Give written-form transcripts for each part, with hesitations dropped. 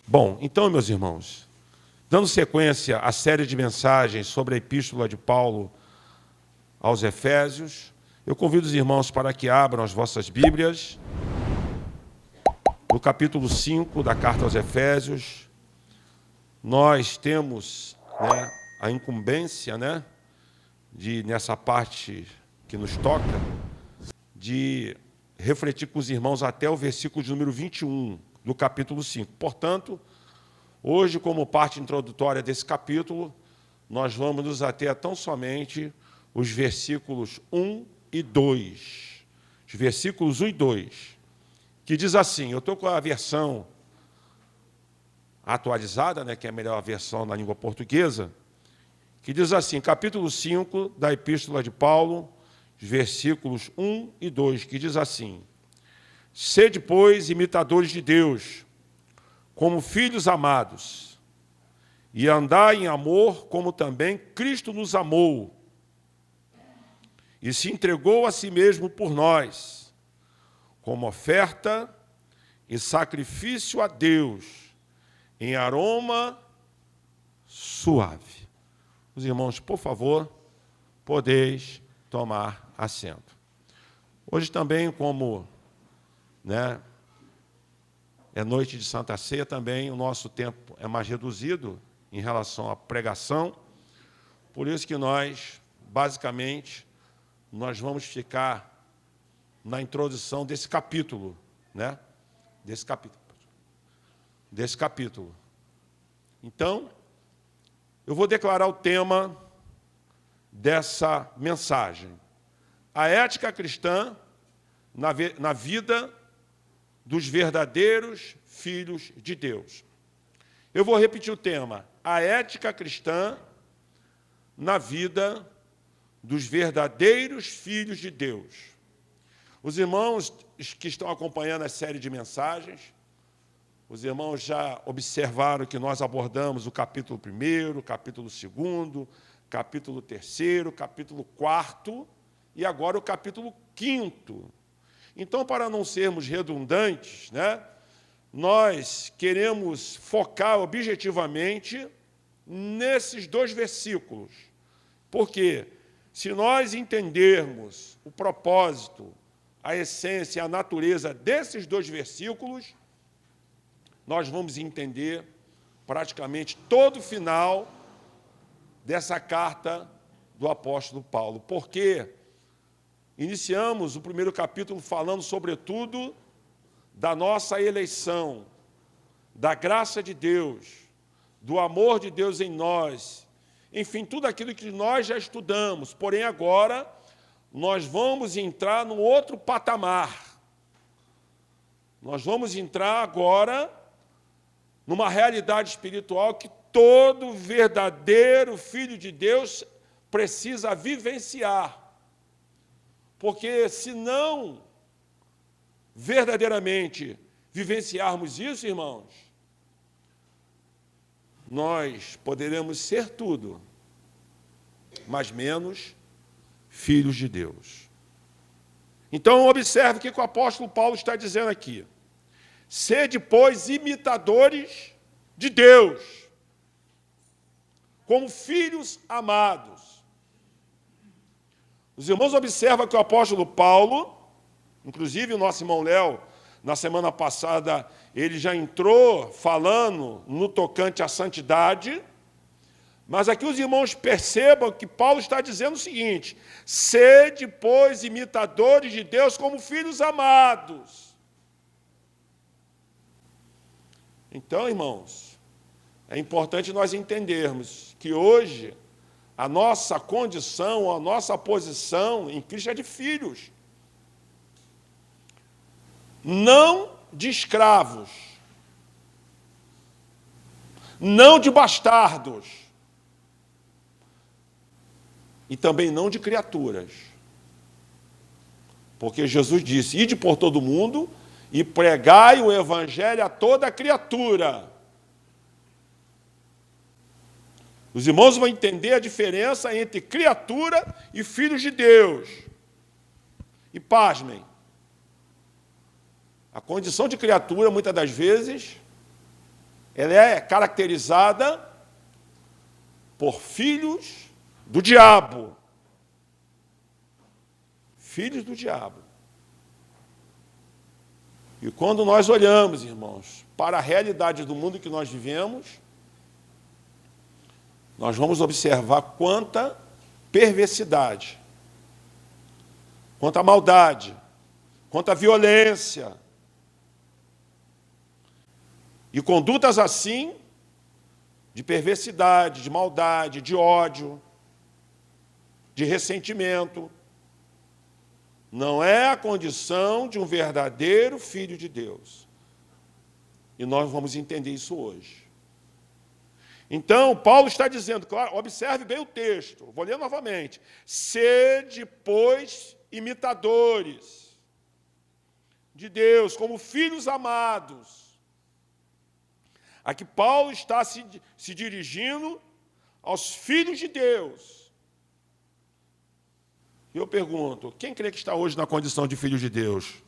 Bom, então, meus irmãos, dando sequência à série de mensagens sobre a Epístola de Paulo aos Efésios, eu convido os irmãos para que abram as vossas Bíblias no capítulo 5 da Carta aos Efésios. Nós temos a incumbência de, nessa parte que nos toca, de refletir com os irmãos até o versículo de número 21 do capítulo 5. Portanto, hoje, como parte introdutória desse capítulo, nós vamos nos ater tão somente os versículos 1 e 2. Os versículos 1 e 2, que diz assim, eu estou com a versão atualizada, que é a melhor versão na língua portuguesa, que diz assim, capítulo 5 da Epístola de Paulo, versículos 1 e 2, que diz assim, sede, pois, imitadores de Deus, como filhos amados, e andai em amor, como também Cristo nos amou, e se entregou a si mesmo por nós, como oferta e sacrifício a Deus, em aroma suave. Os irmãos, por favor, podeis tomar assento. Hoje também, como é noite de Santa Ceia, também o nosso tempo é mais reduzido em relação à pregação. Por isso que nós, basicamente, nós vamos ficar na introdução desse capítulo, Desse capítulo. Então, eu vou declarar o tema dessa mensagem. A ética cristã na vida dos verdadeiros filhos de Deus. Eu vou repetir o tema. A ética cristã na vida dos verdadeiros filhos de Deus. Os irmãos que estão acompanhando a série de mensagens, os irmãos já observaram que nós abordamos o capítulo 1º, capítulo 2º, capítulo 3º, capítulo 4º e agora o capítulo 5º. Então, para não sermos redundantes, nós queremos focar objetivamente nesses dois versículos. Porque, se nós entendermos o propósito, a essência, a natureza desses dois versículos, nós vamos entender praticamente todo o final dessa carta do apóstolo Paulo. Porque iniciamos o primeiro capítulo falando, sobretudo, da nossa eleição, da graça de Deus, do amor de Deus em nós, enfim, tudo aquilo que nós já estudamos. Porém, agora, nós vamos entrar num outro patamar. Nós vamos entrar agora numa realidade espiritual que todo verdadeiro filho de Deus precisa vivenciar. Porque, se não verdadeiramente vivenciarmos isso, irmãos, nós poderemos ser tudo, mas menos filhos de Deus. Então, observe o que o apóstolo Paulo está dizendo aqui. Sede, pois, imitadores de Deus, como filhos amados. Os irmãos observam que o apóstolo Paulo, inclusive o nosso irmão Léo, na semana passada, ele já entrou falando no tocante à santidade, mas aqui os irmãos percebam que Paulo está dizendo o seguinte, sede, pois, imitadores de Deus como filhos amados. Então, irmãos, é importante nós entendermos que hoje a nossa condição, a nossa posição em Cristo é de filhos. Não de escravos. Não de bastardos. E também não de criaturas. Porque Jesus disse, ide por todo mundo e pregai o evangelho a toda criatura. Os irmãos vão entender a diferença entre criatura e filhos de Deus. E pasmem, a condição de criatura, muitas das vezes, ela é caracterizada por filhos do diabo. Filhos do diabo. E quando nós olhamos, irmãos, para a realidade do mundo que nós vivemos, nós vamos observar quanta perversidade, quanta maldade, quanta violência. E condutas assim, de perversidade, de maldade, de ódio, de ressentimento, não é a condição de um verdadeiro filho de Deus. E nós vamos entender isso hoje. Então, Paulo está dizendo, claro, observe bem o texto, vou ler novamente. Sede, pois, imitadores de Deus, como filhos amados. Aqui Paulo está se dirigindo aos filhos de Deus. E eu pergunto, quem crê que está hoje na condição de filho de Deus?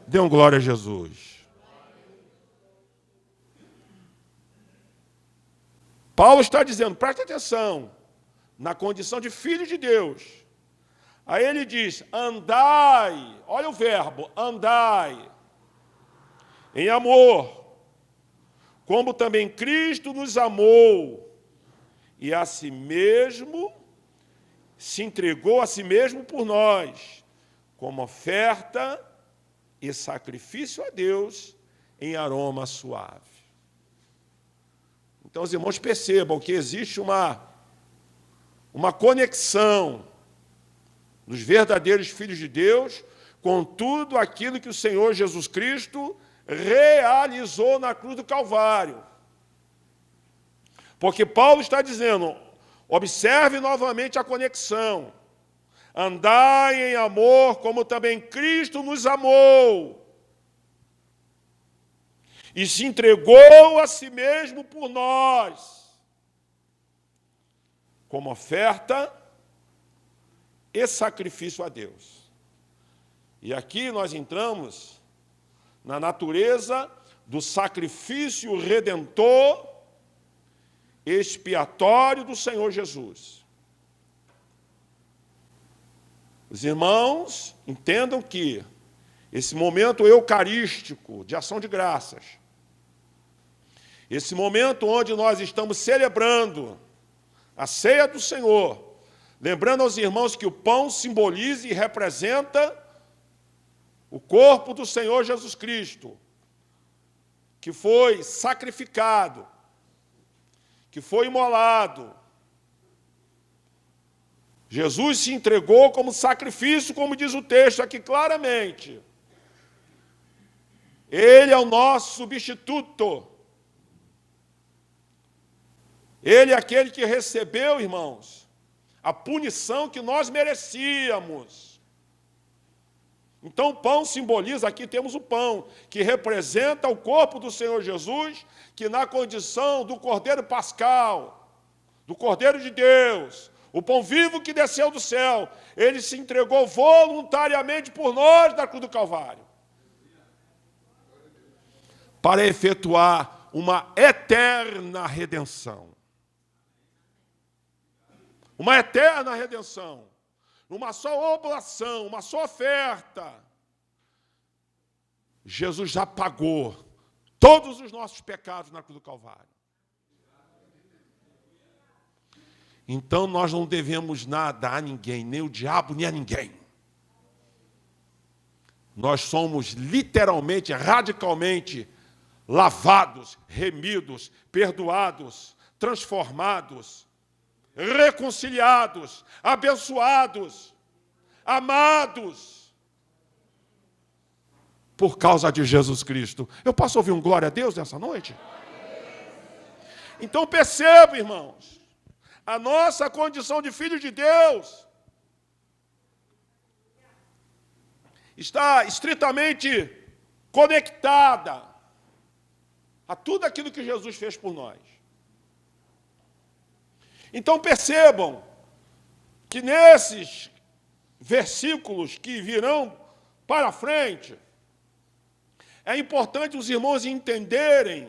Dê um glória a Jesus. Paulo está dizendo, preste atenção, na condição de filho de Deus. Aí ele diz, andai, olha o verbo, andai, em amor, como também Cristo nos amou, e a si mesmo, se entregou a si mesmo por nós, como oferta e sacrifício a Deus em aroma suave. Então, os irmãos percebam que existe uma conexão dos verdadeiros filhos de Deus com tudo aquilo que o Senhor Jesus Cristo realizou na cruz do Calvário. Porque Paulo está dizendo, observe novamente a conexão. Andai em amor, como também Cristo nos amou. E se entregou a si mesmo por nós, como oferta e sacrifício a Deus. E aqui nós entramos na natureza do sacrifício redentor, expiatório do Senhor Jesus. Os irmãos entendam que esse momento eucarístico de ação de graças, esse momento onde nós estamos celebrando a ceia do Senhor, lembrando aos irmãos que o pão simboliza e representa o corpo do Senhor Jesus Cristo, que foi sacrificado, que foi imolado. Jesus se entregou como sacrifício, como diz o texto aqui claramente. Ele é o nosso substituto. Ele é aquele que recebeu, irmãos, a punição que nós merecíamos. Então, o pão simboliza, aqui temos o pão, que representa o corpo do Senhor Jesus, que na condição do Cordeiro Pascal, do Cordeiro de Deus, o pão vivo que desceu do céu, ele se entregou voluntariamente por nós na cruz do Calvário, para efetuar uma eterna redenção. Uma eterna redenção. Uma só oblação, uma só oferta. Jesus já pagou todos os nossos pecados na cruz do Calvário. Então nós não devemos nada a ninguém, nem o diabo, nem a ninguém. Nós somos literalmente, radicalmente lavados, remidos, perdoados, transformados, reconciliados, abençoados, amados, por causa de Jesus Cristo. Eu posso ouvir um glória a Deus nessa noite? Então perceba, irmãos, a nossa condição de filho de Deus está estritamente conectada a tudo aquilo que Jesus fez por nós. Então percebam que nesses versículos que virão para frente, é importante os irmãos entenderem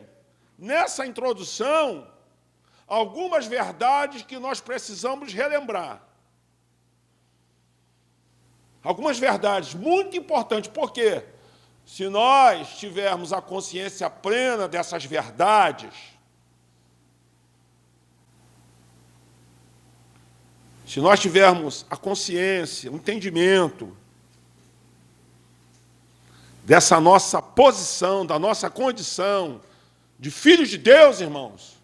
nessa introdução, algumas verdades que nós precisamos relembrar. Algumas verdades muito importantes, porque se nós tivermos a consciência plena dessas verdades, se nós tivermos a consciência, o entendimento dessa nossa posição, da nossa condição de filhos de Deus, irmãos,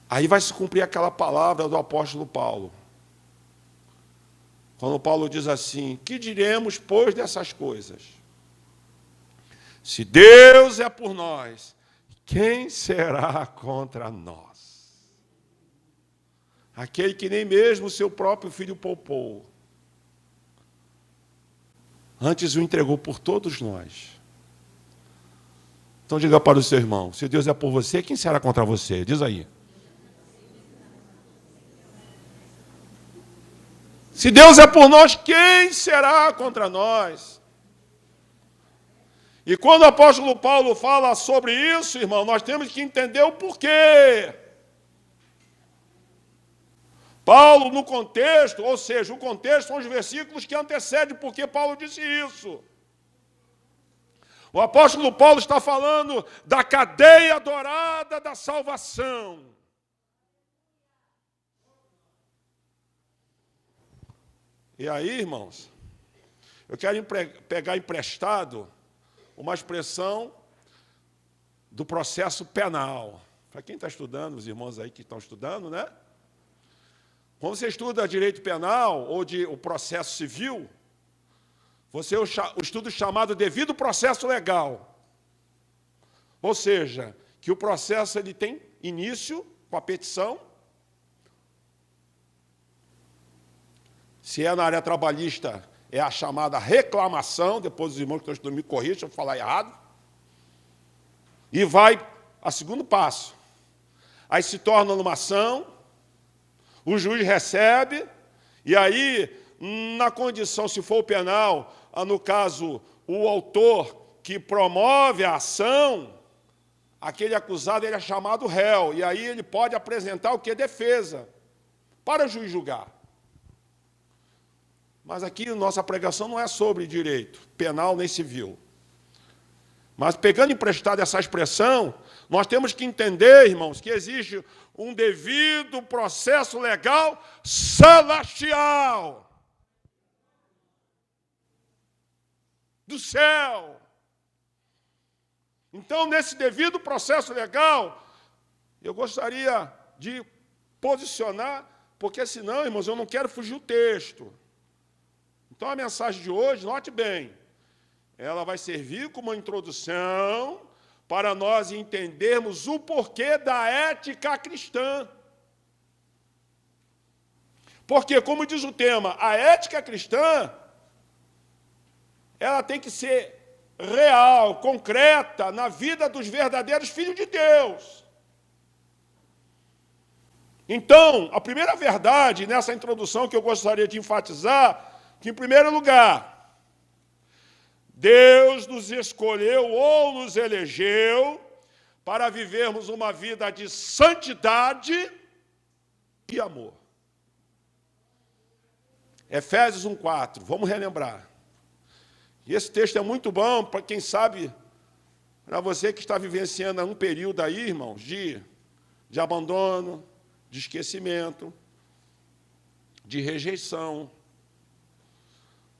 aí vai se cumprir aquela palavra do apóstolo Paulo. Quando Paulo diz assim: que diremos, pois, dessas coisas? Se Deus é por nós, quem será contra nós? Aquele que nem mesmo o seu próprio filho poupou, antes o entregou por todos nós. Então diga para o seu irmão: se Deus é por você, quem será contra você? Diz aí. Se Deus é por nós, quem será contra nós? E quando o apóstolo Paulo fala sobre isso, irmão, nós temos que entender o porquê. Paulo, no contexto, ou seja, o contexto são os versículos que antecedem porque Paulo disse isso. O apóstolo Paulo está falando da cadeia dourada da salvação. E aí, irmãos, eu quero pegar emprestado uma expressão do processo penal. Para quem está estudando, os irmãos aí que estão estudando, né? Quando você estuda direito penal ou o processo civil, você estuda o chamado devido processo legal. Ou seja, que o processo ele tem início com a petição. Se é na área trabalhista, é a chamada reclamação, depois os irmãos que estão estudando me corrigem se eu falar errado. E vai a segundo passo. Aí se torna numa ação, o juiz recebe, e aí, na condição, se for o penal, no caso, o autor que promove a ação, aquele acusado ele é chamado réu, e aí ele pode apresentar o que? Defesa, para o juiz julgar. Mas aqui nossa pregação não é sobre direito penal nem civil. Mas pegando emprestado essa expressão, nós temos que entender, irmãos, que existe um devido processo legal celestial do céu. Então, nesse devido processo legal, eu gostaria de posicionar, porque senão, irmãos, eu não quero fugir o texto. Então, a mensagem de hoje, note bem, ela vai servir como uma introdução para nós entendermos o porquê da ética cristã. Porque, como diz o tema, a ética cristã, ela tem que ser real, concreta, na vida dos verdadeiros filhos de Deus. Então, a primeira verdade nessa introdução que eu gostaria de enfatizar, que, em primeiro lugar, Deus nos escolheu ou nos elegeu para vivermos uma vida de santidade e amor. Efésios 1:4, vamos relembrar. E esse texto é muito bom para quem sabe, para você que está vivenciando um período aí, irmãos, de abandono, de esquecimento, de rejeição.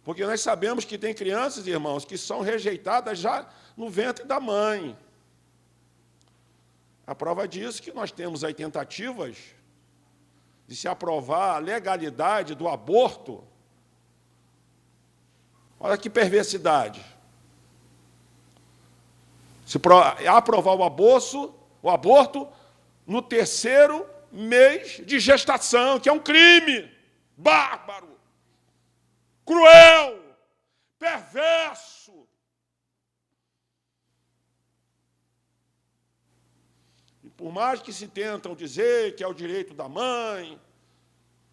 Porque nós sabemos que tem crianças, irmãos, que são rejeitadas já no ventre da mãe. A prova disso é que nós temos aí tentativas de se aprovar a legalidade do aborto. Olha que perversidade. Se aprovar o aborto no 3º mês de gestação, que é um crime bárbaro, cruel, perverso. E por mais que se tentam dizer que é o direito da mãe,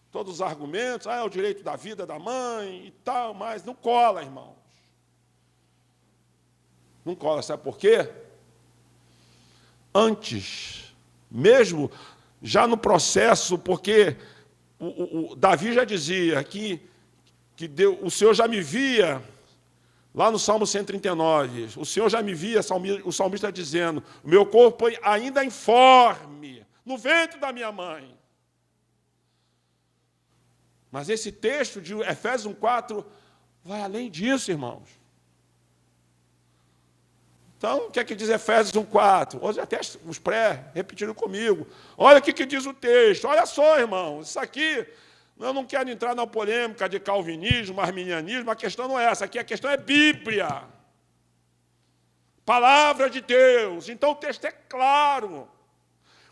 todos os argumentos, é o direito da vida da mãe e tal, mas não cola, irmãos. Não cola, sabe por quê? Antes, mesmo já no processo, porque o Davi já dizia que o Senhor já me via, lá no Salmo 139, o Senhor já me via, o salmista dizendo, o meu corpo ainda é informe, no ventre da minha mãe. Mas esse texto de Efésios 1:4 vai além disso, irmãos. Então, o que é que diz Efésios 1:4? Hoje até os repetiram comigo. Olha o que diz o texto. Olha só, irmãos, isso aqui, eu não quero entrar na polêmica de calvinismo, arminianismo, a questão não é essa, aqui a questão é Bíblia. Palavra de Deus. Então o texto é claro.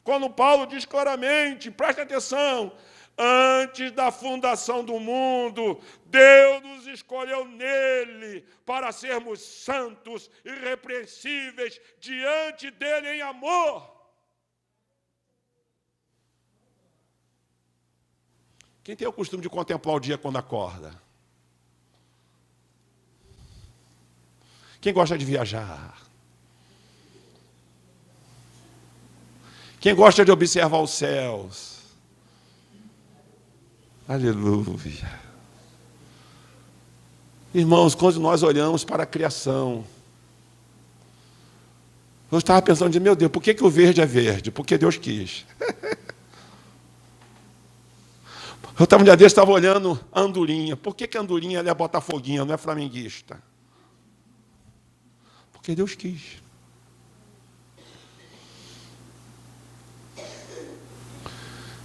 Quando Paulo diz claramente, preste atenção, antes da fundação do mundo, Deus nos escolheu nele para sermos santos, irrepreensíveis, diante dele em amor. Quem tem o costume de contemplar o dia quando acorda? Quem gosta de viajar? Quem gosta de observar os céus? Aleluia. Irmãos, quando nós olhamos para a criação, eu estava pensando, meu Deus, por que o verde é verde? Porque Deus quis. Eu estava um dia desse, estava olhando a andorinha. Por que a andorinha é botafoguinha, não é flamenguista? Porque Deus quis.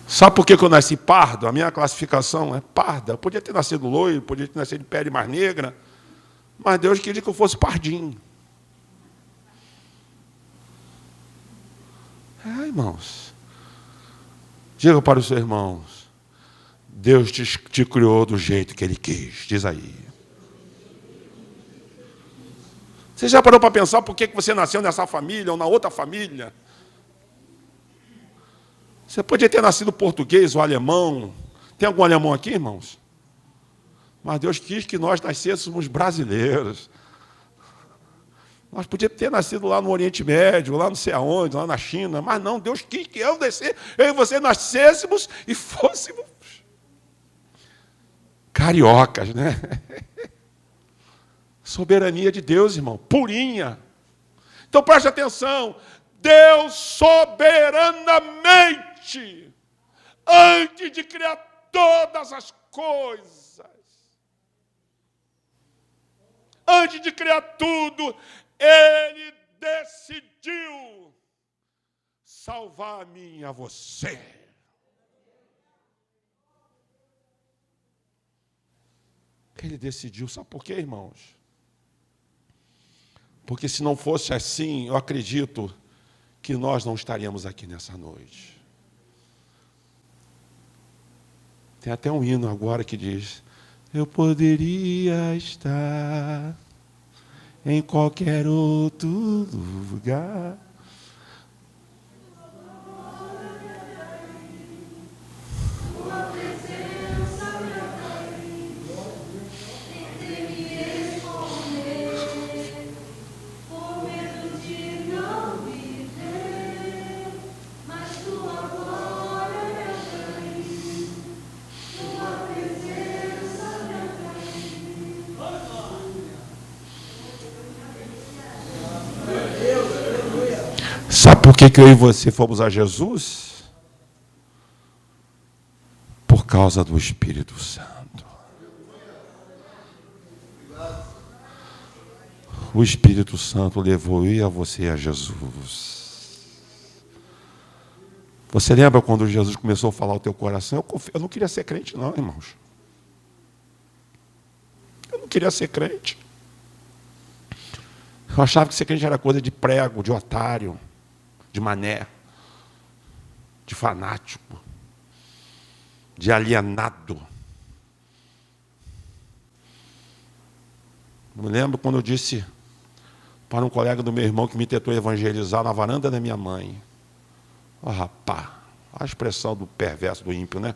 Sabe por que eu nasci pardo? A minha classificação é parda. Eu podia ter nascido loiro, podia ter nascido de pele mais negra, mas Deus queria que eu fosse pardinho. Irmãos, diga para os seus irmãos, Deus te criou do jeito que Ele quis, diz aí. Você já parou para pensar por que você nasceu nessa família ou na outra família? Você podia ter nascido português ou alemão. Tem algum alemão aqui, irmãos? Mas Deus quis que nós nascêssemos brasileiros. Nós podíamos ter nascido lá no Oriente Médio, lá não sei aonde, lá na China. Mas não, Deus quis que eu e você nascêssemos e fôssemos cariocas, né? Soberania de Deus, irmão, purinha. Então preste atenção. Deus soberanamente, antes de criar todas as coisas, antes de criar tudo, Ele decidiu salvar a mim e a você. Ele decidiu, sabe por quê, irmãos? Porque se não fosse assim, eu acredito que nós não estaríamos aqui nessa noite. Tem até um hino agora que diz, eu poderia estar em qualquer outro lugar. Sabe por que eu e você fomos a Jesus? Por causa do Espírito Santo. O Espírito Santo levou eu e a você a Jesus. Você lembra quando Jesus começou a falar ao teu coração? Eu não queria ser crente não, irmãos. Eu não queria ser crente. Eu achava que ser crente era coisa de prego, de otário, de mané, de fanático, de alienado. Eu me lembro quando eu disse para um colega do meu irmão que me tentou evangelizar na varanda da minha mãe. Rapaz, a expressão do perverso, do ímpio, né?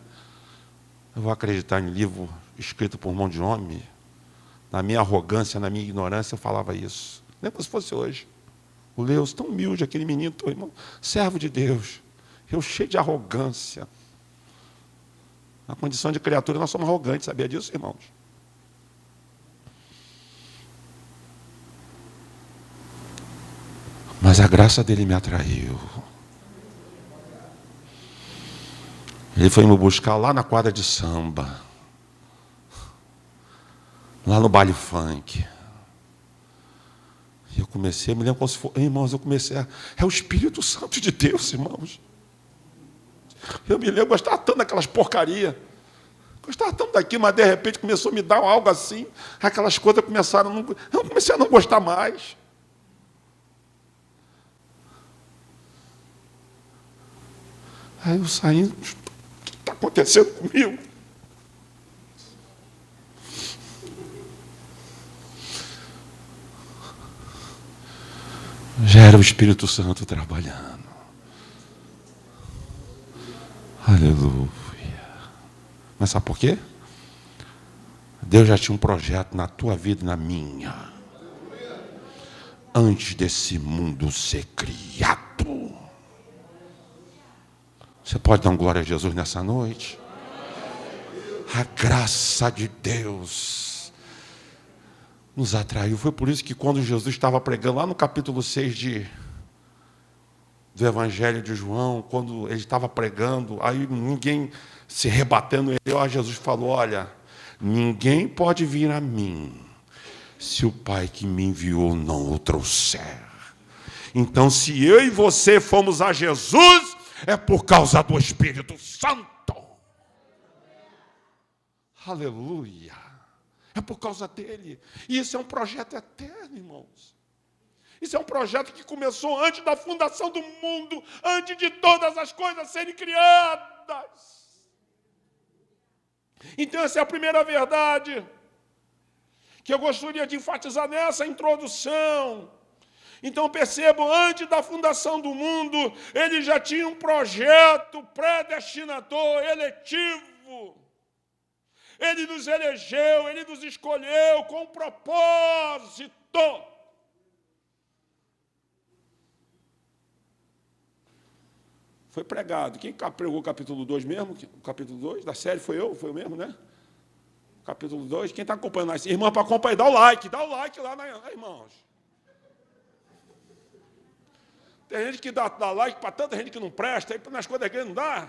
Eu vou acreditar em livro escrito por mão de homem? Na minha arrogância, na minha ignorância, eu falava isso. Nem como se fosse hoje. O Leus, tão humilde, aquele menino, teu irmão, servo de Deus. Eu cheio de arrogância. Na condição de criatura, nós somos arrogantes, sabia disso, irmãos? Mas a graça dele me atraiu. Ele foi me buscar lá na quadra de samba. Lá no baile funk. E eu comecei, me lembro como se fosse, irmãos, eu comecei a... É o Espírito Santo de Deus, irmãos. Eu me lembro, gostava tanto daquelas porcarias. Gostava tanto daquilo, mas de repente começou a me dar algo assim. Aquelas coisas começaram a não... Eu comecei a não gostar mais. Aí eu saí, o que está acontecendo comigo? Já era o Espírito Santo trabalhando. Aleluia. Mas sabe por quê? Deus já tinha um projeto na tua vida e na minha. Antes desse mundo ser criado. Você pode dar uma glória a Jesus nessa noite? A graça de Deus nos atraiu. Foi por isso que quando Jesus estava pregando lá no capítulo 6 do Evangelho de João, quando ele estava pregando, aí ninguém se rebatendo ele, Jesus falou, olha, ninguém pode vir a mim se o Pai que me enviou não o trouxer. Então, se eu e você fomos a Jesus, é por causa do Espírito Santo. Aleluia. É por causa dele. E isso é um projeto eterno, irmãos. Isso é um projeto que começou antes da fundação do mundo, antes de todas as coisas serem criadas. Então, essa é a primeira verdade que eu gostaria de enfatizar nessa introdução. Então, percebam, antes da fundação do mundo, ele já tinha um projeto predestinador, eletivo. Ele nos elegeu, ele nos escolheu com um propósito. Foi pregado. Quem pregou o capítulo 2 mesmo? O capítulo 2 da série foi eu mesmo, né? Capítulo 2. Quem está acompanhando aí? Irmã, para acompanhar, dá o like lá, irmãos. Tem gente que dá like para tanta gente que não presta, aí nas coisas da igreja não dá.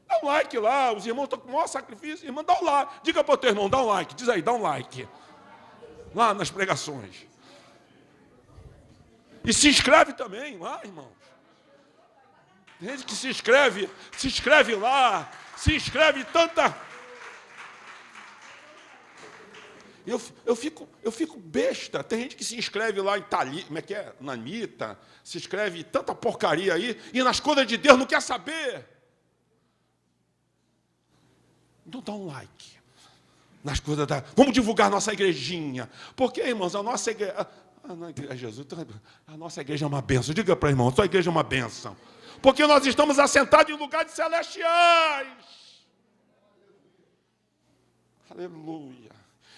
Dá um like lá, os irmãos estão com o maior sacrifício. Irmão, dá um like. Diga para o teu irmão, dá um like. Diz aí, dá um like. Lá nas pregações. E se inscreve também lá, irmãos. Tem gente que se inscreve lá, se inscreve tanta... Eu fico besta. Tem gente que se inscreve lá em como é que é? Na Anitta, se inscreve tanta porcaria aí, e nas coisas de Deus não quer saber. Então dá um like. Nas coisas da... Vamos divulgar a nossa igrejinha. Porque, irmãos, a nossa igreja... A nossa igreja é uma bênção. Diga para o irmão, a sua igreja é uma bênção. Porque nós estamos assentados em lugares celestiais. Aleluia.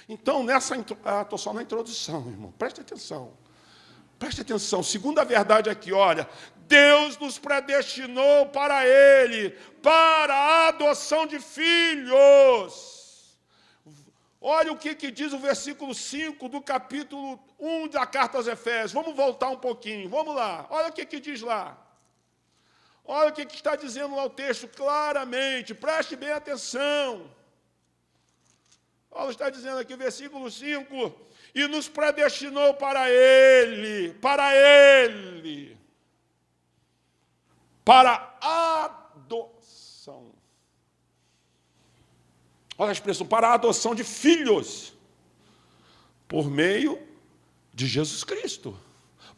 Então, estou só na introdução, irmão. Preste atenção. Preste atenção. Segunda verdade aqui, olha. Deus nos predestinou para Ele, para a adoção de filhos. Olha o que diz o versículo 5 do capítulo 1 da carta aos Efésios. Vamos voltar um pouquinho. Vamos lá. Olha o que diz lá. Olha o que está dizendo lá o texto claramente. Preste bem atenção. Paulo está dizendo aqui, versículo 5, e nos predestinou para Ele, para adoção. Olha a expressão, para a adoção de filhos, por meio de Jesus Cristo.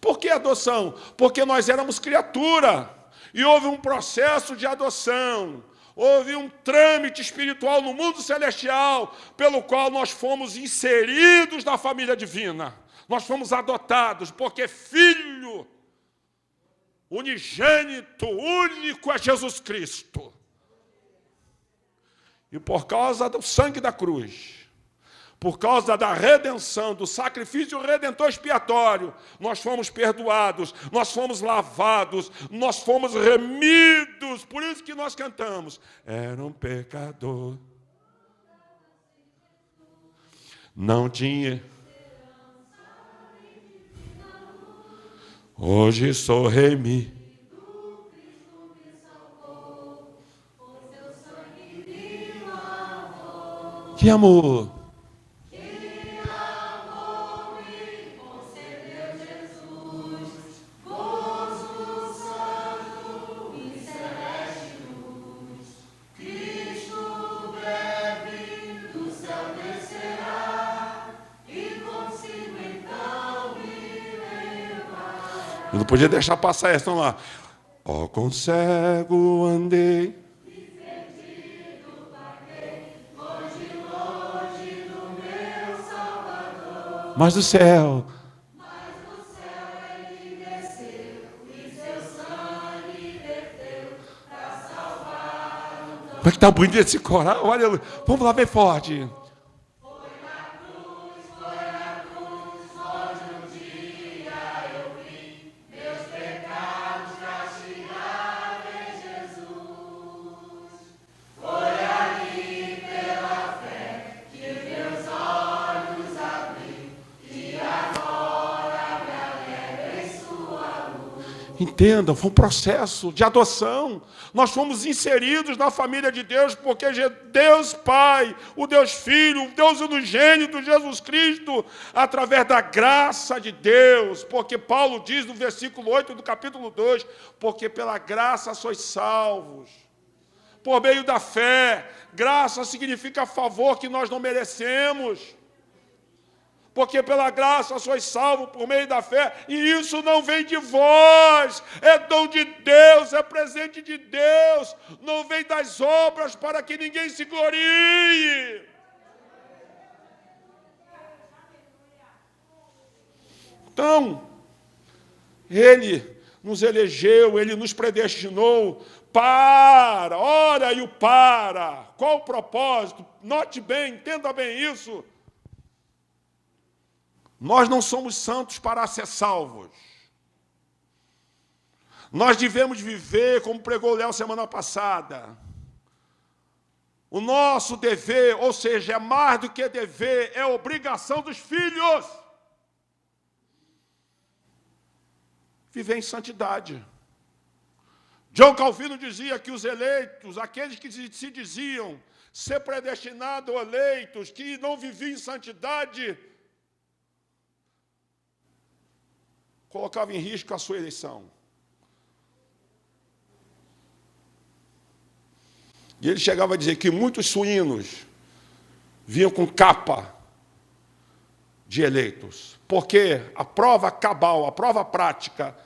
Por que adoção? Porque nós éramos criatura, e houve um processo de adoção. Houve um trâmite espiritual no mundo celestial, pelo qual nós fomos inseridos na família divina. Nós fomos adotados, porque filho unigênito, único é Jesus Cristo. E por causa do sangue da cruz, Por causa da redenção, do sacrifício redentor expiatório, nós fomos perdoados, nós fomos lavados, nós fomos remidos. Por isso que nós cantamos. Era um pecador. Não tinha. Hoje sou remido. Que amor. Eu não podia deixar passar essa, vamos lá. Ó, com cego andei. Mas do céu. Ele desceu e seu sangue verteu para salvar. Como é que tá bonito esse coral? Olha, vamos lá bem forte. Entendam, foi um processo de adoção. Nós fomos inseridos na família de Deus, porque Deus Pai, o Deus Filho, o Deus unigênito, Jesus Cristo, através da graça de Deus, porque Paulo diz no versículo 8 do capítulo 2, porque pela graça sois salvos, por meio da fé. Graça significa favor que nós não merecemos. Porque pela graça sois salvos por meio da fé, e isso não vem de vós, é dom de Deus, é presente de Deus, não vem das obras para que ninguém se glorie. Então, Ele nos elegeu, Ele nos predestinou para, ora aí o para, qual o propósito? Note bem, entenda bem isso. Nós não somos santos para ser salvos. Nós devemos viver, como pregou o Léo semana passada. O nosso dever, ou seja, é mais do que dever, é obrigação dos filhos. Viver em santidade. John Calvino dizia que os eleitos, aqueles que se diziam ser predestinados ou eleitos, que não viviam em santidade, colocava em risco a sua eleição. E ele chegava a dizer que muitos suínos vinham com capa de eleitos, porque a prova cabal, a prova prática,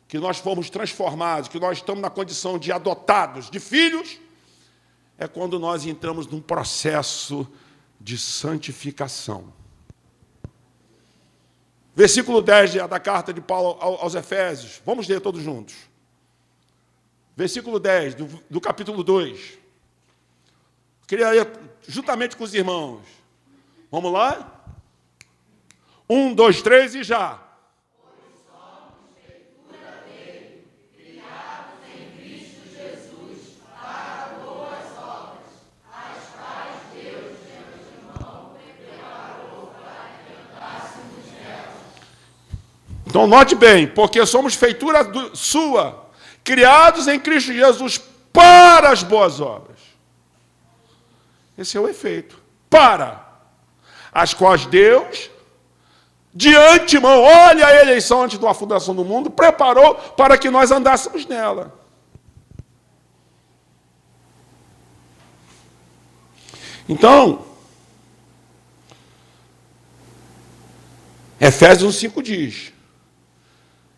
que nós fomos transformados, que nós estamos na condição de adotados, de filhos, é quando nós entramos num processo de santificação. Versículo 10 da carta de Paulo aos Efésios. Vamos ler todos juntos. Versículo 10 do capítulo 2. Queria ler juntamente com os irmãos. Vamos lá? 1, 2, 3 e já. Então, note bem, porque somos feitura sua, criados em Cristo Jesus para as boas obras. Esse é o efeito. Para as quais Deus, de antemão, olha a eleição antes da fundação do mundo, preparou para que nós andássemos nela. Então, Efésios 5 diz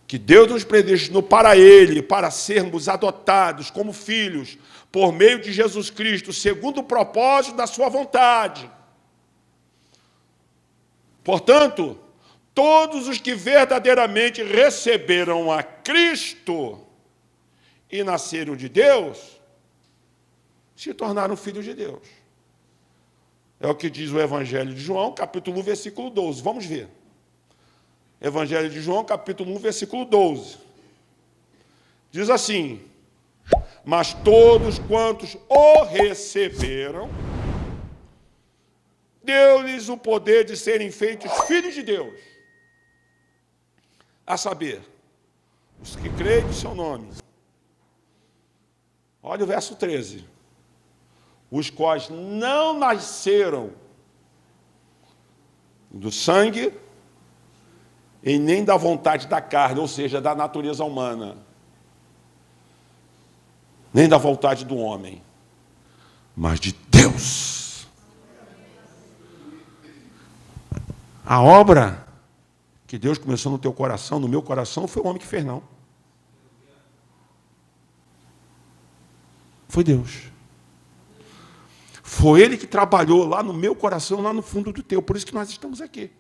que Deus nos predestinou para Ele, para sermos adotados como filhos, por meio de Jesus Cristo, segundo o propósito da sua vontade. Portanto, todos os que verdadeiramente receberam a Cristo e nasceram de Deus, se tornaram filhos de Deus. É o que diz o Evangelho de João, capítulo 1, versículo 12. Vamos ver. Evangelho de João, capítulo 1, versículo 12. Diz assim: mas todos quantos o receberam, deu-lhes o poder de serem feitos filhos de Deus. A saber, os que creem no seu nome. Olha o verso 13. Os quais não nasceram do sangue e nem da vontade da carne, ou seja, da natureza humana, nem da vontade do homem, mas de Deus. A obra que Deus começou no teu coração, no meu coração, foi o homem que fez, não. Foi Deus. Foi Ele que trabalhou lá no meu coração, lá no fundo do teu. Por isso que nós estamos aqui.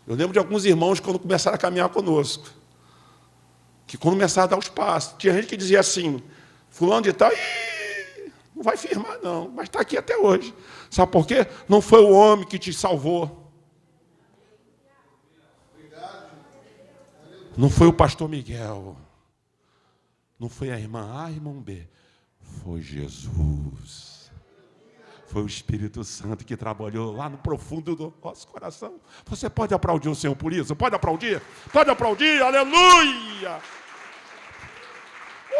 Eu lembro de alguns irmãos quando começaram a caminhar conosco, que quando começaram a dar os passos, tinha gente que dizia assim, fulano de tal, não vai firmar não, mas está aqui até hoje. Sabe por quê? Não foi o homem que te salvou. Não foi o pastor Miguel. Não foi a irmã A, irmão B. Foi Jesus. Foi o Espírito Santo que trabalhou lá no profundo do nosso coração. Você pode aplaudir o Senhor por isso? Pode aplaudir? Pode aplaudir? Aleluia!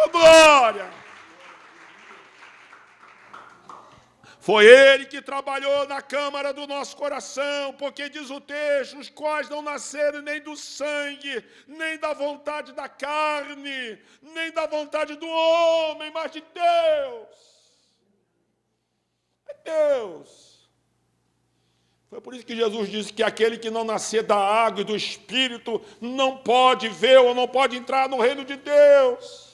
Oh, glória! Foi Ele que trabalhou na câmara do nosso coração, porque diz o texto, os quais não nasceram nem do sangue, nem da vontade da carne, nem da vontade do homem, mas de Deus. É Deus. Foi por isso que Jesus disse que aquele que não nascer da água e do Espírito não pode ver ou não pode entrar no reino de Deus.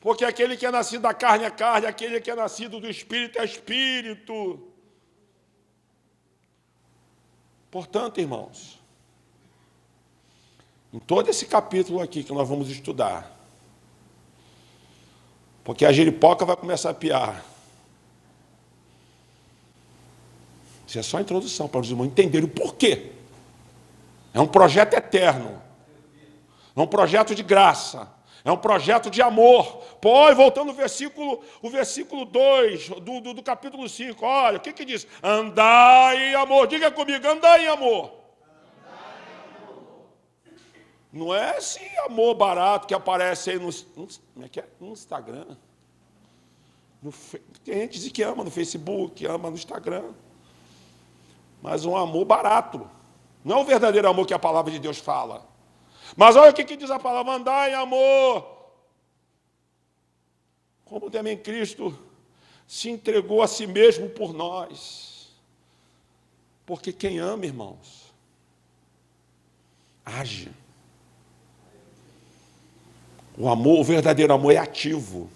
Porque aquele que é nascido da carne é carne, aquele que é nascido do Espírito é Espírito. Portanto, irmãos, em todo esse capítulo aqui que nós vamos estudar, porque a jeripoca vai começar a piar. Isso é só a introdução para os irmãos entenderem o porquê. É um projeto eterno. É um projeto de graça. É um projeto de amor. Pô, voltando o versículo 2 do capítulo 5. Olha, o que diz? Andai em amor. Diga comigo, andai em amor. Não é esse amor barato que aparece aí no Instagram. Tem gente que diz que ama no Facebook, ama no Instagram. Mas um amor barato. Não é o verdadeiro amor que a palavra de Deus fala. Mas olha o que diz a palavra, andai em amor. Como também Cristo se entregou a si mesmo por nós. Porque quem ama, irmãos, age. O amor, o verdadeiro amor é ativo.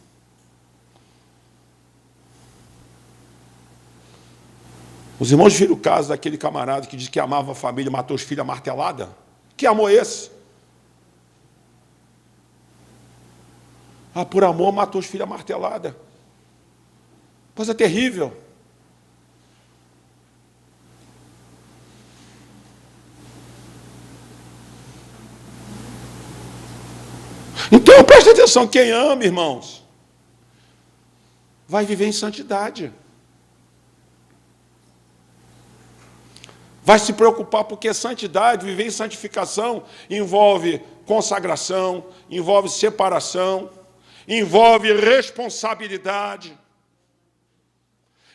Os irmãos viram o caso daquele camarada que diz que amava a família, matou os filhos à martelada? Que amor é esse? Ah, por amor matou os filhos à martelada. Coisa terrível. Então, preste atenção, quem ama, irmãos, vai viver em santidade. Vai se preocupar, porque santidade, viver em santificação, envolve consagração, envolve separação, envolve responsabilidade,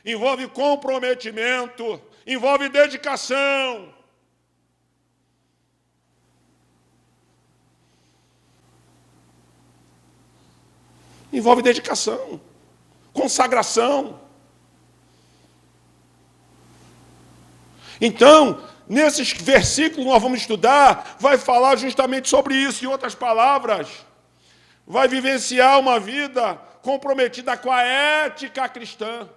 envolve comprometimento, envolve dedicação. Envolve dedicação, consagração. Então, nesses versículos que nós vamos estudar, vai falar justamente sobre isso. Em outras palavras, vai vivenciar uma vida comprometida com a ética cristã.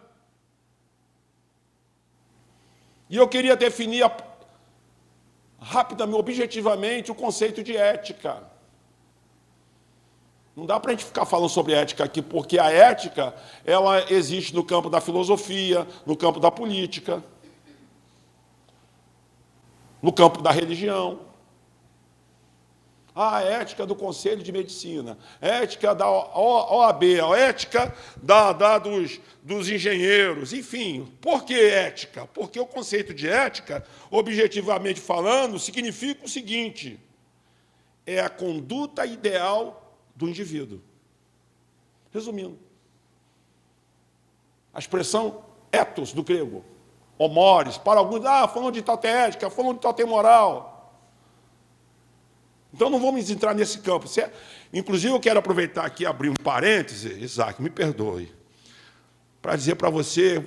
E eu queria definir rapidamente, objetivamente, o conceito de ética. Não dá para a gente ficar falando sobre ética aqui, porque a ética, ela existe no campo da filosofia, no campo da política, no campo da religião. A ética do Conselho de Medicina, a ética da OAB, a ética dos engenheiros, enfim. Por que ética? Porque o conceito de ética, objetivamente falando, significa o seguinte: é a conduta ideal do indivíduo. Resumindo, a expressão ethos do grego, homores, para alguns, falando de tal tem ética, falando de tal tem moral. Então não vamos entrar nesse campo. Inclusive eu quero aproveitar aqui e abrir um parêntese, Isaac, me perdoe, para dizer para você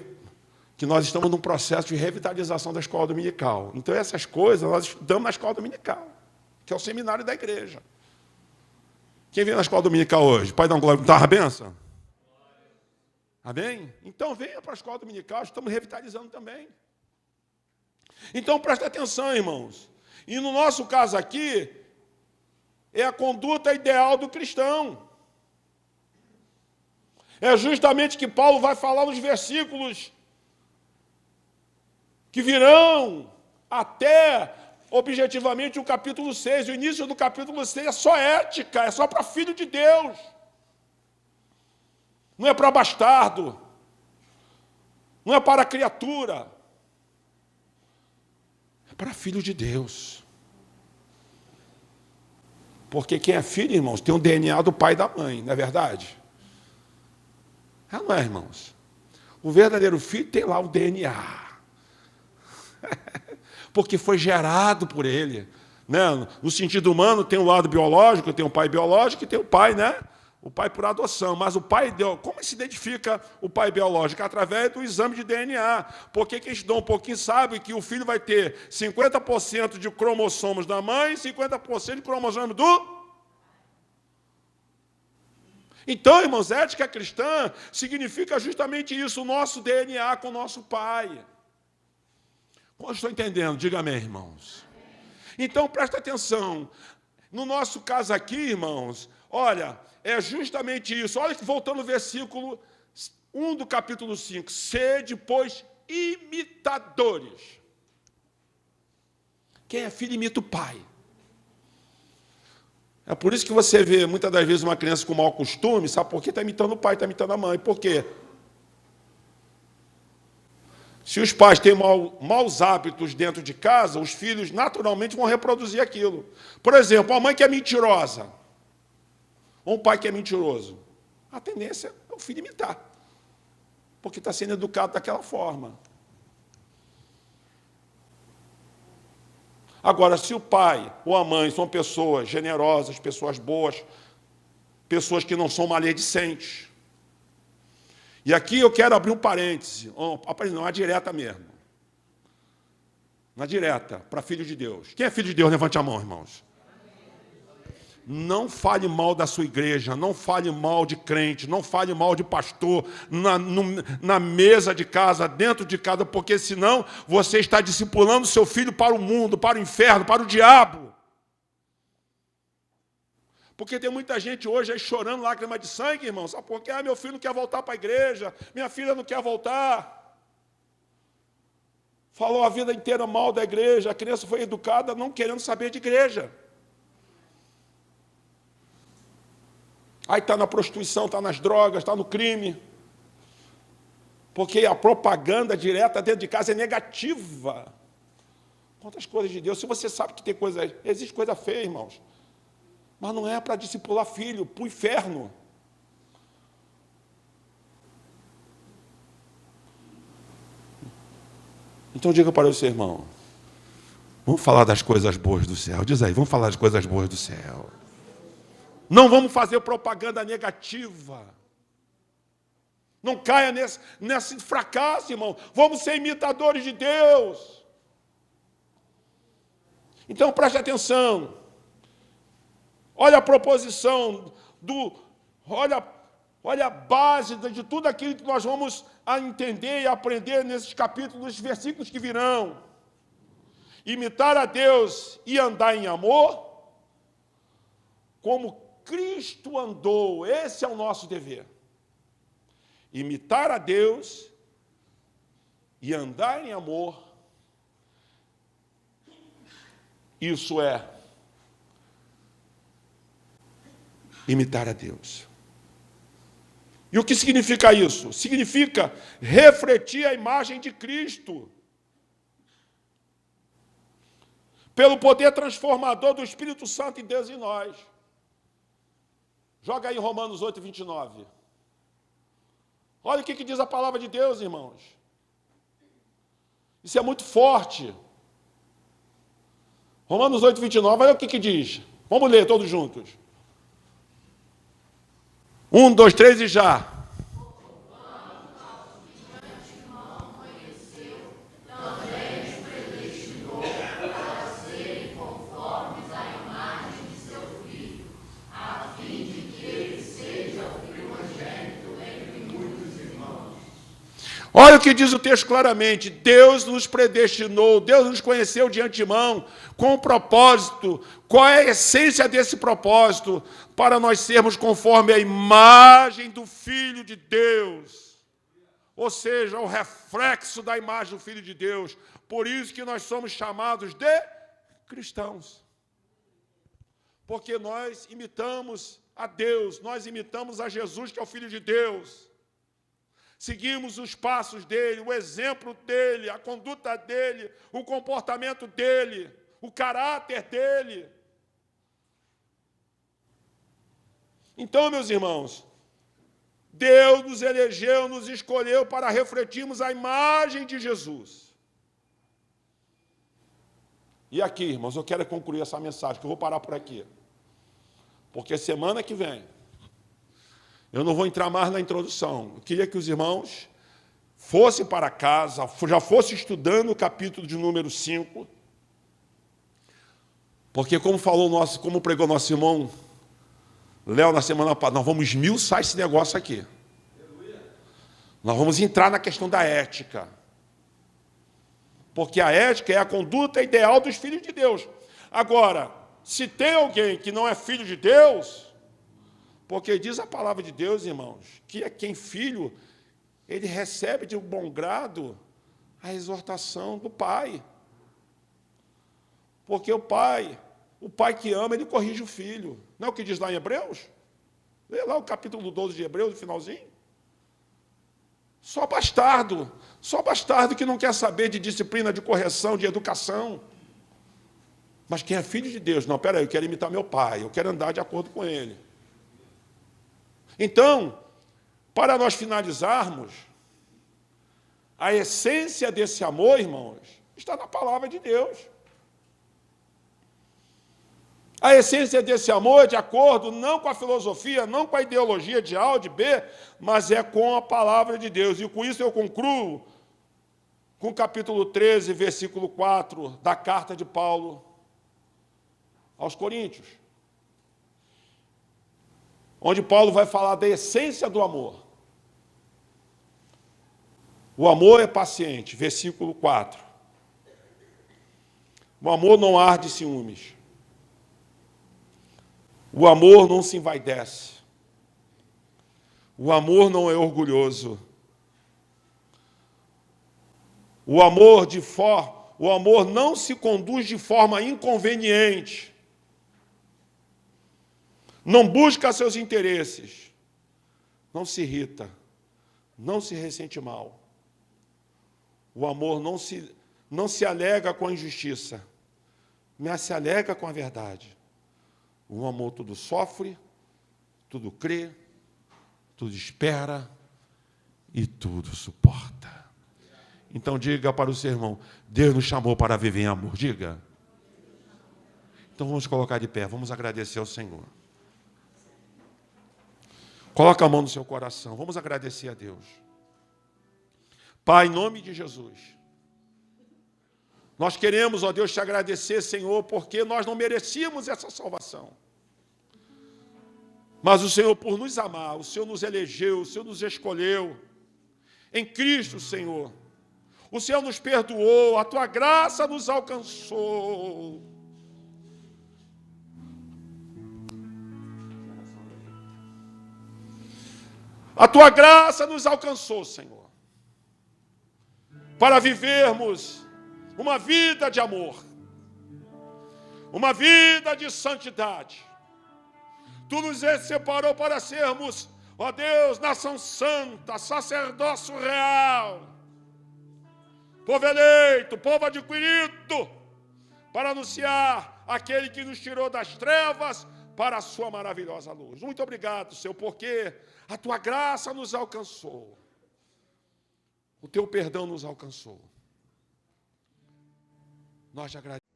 que nós estamos num processo de revitalização da escola dominical. Então essas coisas nós estudamos na escola dominical, que é o seminário da igreja. Quem vem na escola dominical hoje? Pode dar um glória, dar uma benção? Amém? Então venha para a escola dominical, estamos revitalizando também. Então presta atenção, irmãos. E no nosso caso aqui, é a conduta ideal do cristão. É justamente que Paulo vai falar nos versículos que virão até, objetivamente, o capítulo 6. O início do capítulo 6 é só ética, é só para filho de Deus. Não é para bastardo. Não é para criatura. É para filho de Deus. Porque quem é filho, irmãos, tem o DNA do pai e da mãe, não é verdade? Não é, irmãos? O verdadeiro filho tem lá o DNA. Porque foi gerado por ele. Né? No sentido humano, tem o lado biológico, tem o pai biológico e tem o pai, né? O pai por adoção. Mas o pai, como se identifica o pai biológico? Através do exame de DNA. Porque quem estudou um pouquinho sabe que o filho vai ter 50% de cromossomos da mãe e 50% de cromossomos do... Então, irmãos, ética cristã significa justamente isso, o nosso DNA com o nosso pai. Como estou entendendo? Diga amém, irmãos. Então, presta atenção. No nosso caso aqui, irmãos, olha, é justamente isso. Olha que voltando ao versículo 1 do capítulo 5. Sede, pois, imitadores. Quem é filho imita o pai. É por isso que você vê, muitas das vezes, uma criança com mau costume, sabe por quê? Está imitando o pai, está imitando a mãe. Por quê? Se os pais têm maus hábitos dentro de casa, os filhos naturalmente vão reproduzir aquilo. Por exemplo, a mãe que é mentirosa, ou um pai que é mentiroso, a tendência é o filho imitar, porque está sendo educado daquela forma. Agora, se o pai ou a mãe são pessoas generosas, pessoas boas, pessoas que não são maledicentes. E aqui eu quero abrir um parêntese, não, uma direta mesmo. Uma direta, para filho de Deus. Quem é filho de Deus? Levante a mão, irmãos. Não fale mal da sua igreja, não fale mal de crente, não fale mal de pastor, na mesa de casa, dentro de casa, porque senão você está discipulando seu filho para o mundo, para o inferno, para o diabo. Porque tem muita gente hoje aí chorando lágrima de sangue, irmão, sabe por quê? Meu filho não quer voltar para a igreja, minha filha não quer voltar. Falou a vida inteira mal da igreja, a criança foi educada não querendo saber de igreja. Aí está na prostituição, está nas drogas, está no crime. Porque a propaganda direta dentro de casa é negativa. Quantas coisas de Deus. Se você sabe que tem coisa, existe coisa feia, irmãos. Mas não é para discipular filho, para o inferno. Então diga para o seu irmão, vamos falar das coisas boas do céu. Diz aí, vamos falar das coisas boas do céu. Não vamos fazer propaganda negativa. Não caia nesse fracasso, irmão. Vamos ser imitadores de Deus. Então, preste atenção. Olha a proposição, olha a base de tudo aquilo que nós vamos entender e aprender nesses capítulos, nesses versículos que virão. Imitar a Deus e andar em amor, como Cristo andou. Esse é o nosso dever. Imitar a Deus e andar em amor. Isso é imitar a Deus. E o que significa isso? Significa refletir a imagem de Cristo. Pelo poder transformador do Espírito Santo em Deus em nós. Joga aí Romanos 8, 29. Olha o que diz a palavra de Deus, irmãos. Isso é muito forte. Romanos 8, 29, olha o que diz. Vamos ler todos juntos. 1, 2, 3 e já. Olha o que diz o texto claramente. Deus nos predestinou, Deus nos conheceu de antemão, com um propósito. Qual é a essência desse propósito? Para nós sermos conforme a imagem do Filho de Deus. Ou seja, o reflexo da imagem do Filho de Deus. Por isso que nós somos chamados de cristãos. Porque nós imitamos a Deus, nós imitamos a Jesus, que é o Filho de Deus. Seguimos os passos dele, o exemplo dele, a conduta dele, o comportamento dele, o caráter dele. Então, meus irmãos, Deus nos elegeu, nos escolheu para refletirmos a imagem de Jesus. E aqui, irmãos, eu quero concluir essa mensagem, que eu vou parar por aqui. Porque semana que vem, eu não vou entrar mais na introdução. Eu queria que os irmãos fossem para casa, já fossem estudando o capítulo de número 5. Porque como pregou nosso irmão Léo na semana passada, nós vamos esmiuçar esse negócio aqui. Nós vamos entrar na questão da ética. Porque a ética é a conduta ideal dos filhos de Deus. Agora, se tem alguém que não é filho de Deus, porque diz a palavra de Deus, irmãos, que é quem filho, ele recebe de bom grado a exortação do pai. Porque o pai que ama, ele corrige o filho. Não é o que diz lá em Hebreus? Lê lá o capítulo 12 de Hebreus, no finalzinho. Só bastardo que não quer saber de disciplina, de correção, de educação. Mas quem é filho de Deus, não, peraí, eu quero imitar meu pai, eu quero andar de acordo com ele. Então, para nós finalizarmos, a essência desse amor, irmãos, está na palavra de Deus. A essência desse amor é de acordo não com a filosofia, não com a ideologia de A ou de B, mas é com a palavra de Deus. E com isso eu concluo com o capítulo 13, versículo 4 da carta de Paulo aos Coríntios, onde Paulo vai falar da essência do amor. O amor é paciente, versículo 4. O amor não arde ciúmes. O amor não se envaidece. O amor não é orgulhoso. O amor não se conduz de forma inconveniente. Não busca seus interesses. Não se irrita. Não se ressente mal. O amor não se alega com a injustiça, mas se alega com a verdade. O amor tudo sofre, tudo crê, tudo espera e tudo suporta. Então diga para o seu irmão, Deus nos chamou para viver em amor. Diga. Então vamos colocar de pé, vamos agradecer ao Senhor. Coloca a mão no seu coração, vamos agradecer a Deus. Pai, em nome de Jesus, nós queremos, ó Deus, te agradecer, Senhor, porque nós não merecíamos essa salvação. Mas o Senhor, por nos amar, o Senhor nos elegeu, o Senhor nos escolheu. Em Cristo, Senhor, o Senhor nos perdoou, a tua graça nos alcançou. A tua graça nos alcançou, Senhor, para vivermos uma vida de amor, uma vida de santidade. Tu nos separou para sermos, ó Deus, nação santa, sacerdócio real, povo eleito, povo adquirido, para anunciar aquele que nos tirou das trevas para a sua maravilhosa luz. Muito obrigado, Senhor, porque a tua graça nos alcançou, o teu perdão nos alcançou. Nós te agradecemos.